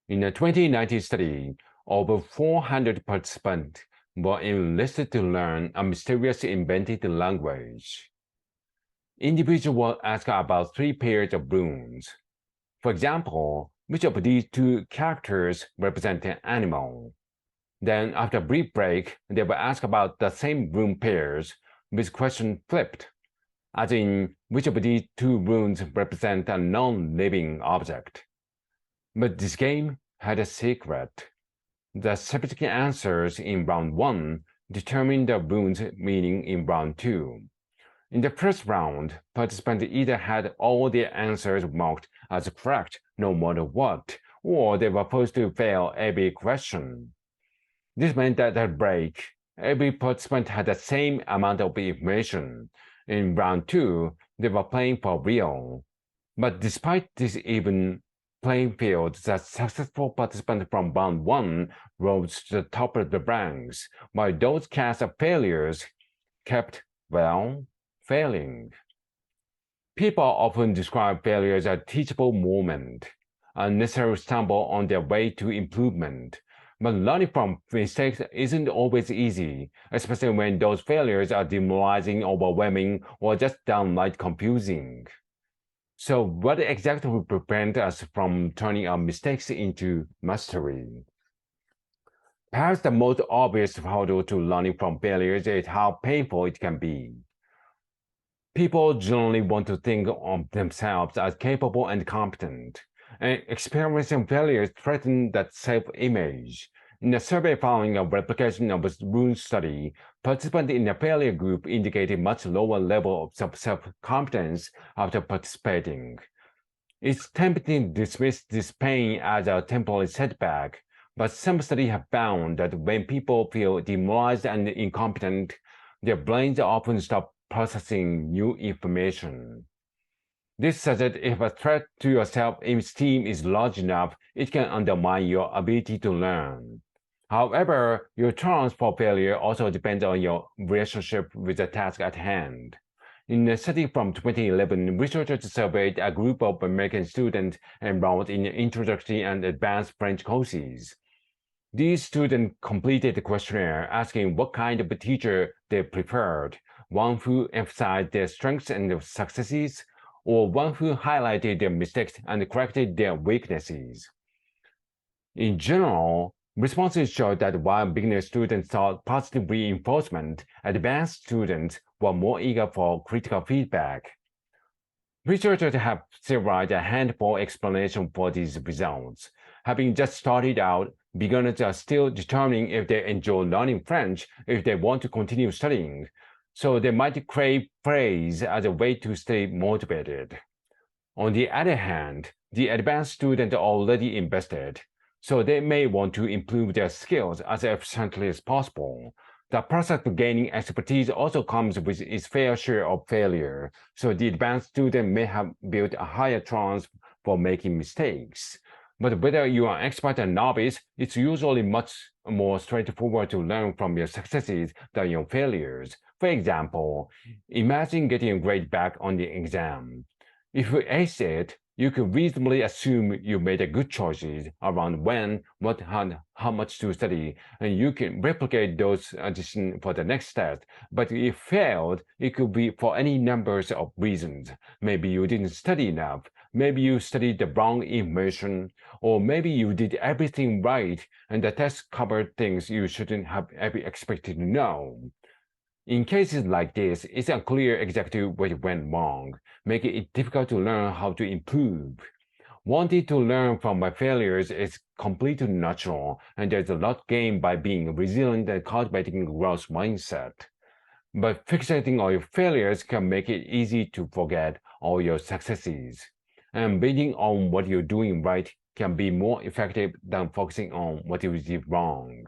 In a 2019 study, over 400 participants were enlisted to learn a mysterious invented language. Individuals were asked about 3 pairs of runes. For example, which of these 2 characters represent an animal? Then, after a brief break, they were asked about the same rune pairs, with question flipped, as in, which of these 2 runes represent a non-living object? But this game had a secret. The specific answers in round 1 determined the rune's meaning in round 2. In the first round, participants either had all their answers marked as correct no matter what, or they were forced to fail every question. This meant that at break, every participant had the same amount of information. In round 2, they were playing for real. But despite this even playing field, the successful participants from round 1 rose to the top of the ranks, while those cast of failures kept, well, failing. People often describe failure as a teachable moment, a necessary stumble on their way to improvement. But learning from mistakes isn't always easy, especially when those failures are demoralizing, overwhelming, or just downright confusing. So what exactly will prevent us from turning our mistakes into mastery? Perhaps the most obvious hurdle to learning from failures is how painful it can be. People generally want to think of themselves as capable and competent, and experiencing failures threaten that self-image. In a survey following a replication of a rune study, participants in a failure group indicated much lower level of self-confidence after participating. It's tempting to dismiss this pain as a temporary setback, but some studies have found that when people feel demoralized and incompetent, their brains often stop processing new information. This suggests if a threat to your self-esteem is large enough, it can undermine your ability to learn. However, your tolerance for failure also depends on your relationship with the task at hand. In a study from 2011, researchers surveyed a group of American students enrolled in introductory and advanced French courses. These students completed the questionnaire asking what kind of a teacher they preferred, one who emphasized their strengths and successes, or one who highlighted their mistakes and corrected their weaknesses. In general, responses showed that while beginner students sought positive reinforcement, advanced students were more eager for critical feedback. Researchers have theorized a handful explanation for these results. Having just started out, beginners are still determining if they enjoy learning French if they want to continue studying, so they might crave praise as a way to stay motivated. On the other hand, the advanced students are already invested, so they may want to improve their skills as efficiently as possible. The process of gaining expertise also comes with its fair share of failure, so the advanced student may have built a higher chance for making mistakes. But whether you are an expert or novice, it's usually much more straightforward to learn from your successes than your failures. For example, imagine getting a grade back on the exam. If you ace it, you can reasonably assume you made a good choices around when, what, and how much to study, and you can replicate those decisions for the next test. But if you failed, it could be for any numbers of reasons. Maybe you didn't study enough, maybe you studied the wrong information, or maybe you did everything right and the test covered things you shouldn't have ever expected to know. In cases like this, it's unclear exactly what went wrong, making it difficult to learn how to improve. Wanting to learn from my failures is completely natural, and there's a lot gained by being resilient and cultivating a growth mindset. But fixating on your failures can make it easy to forget all your successes. And building on what you're doing right can be more effective than focusing on what you did wrong.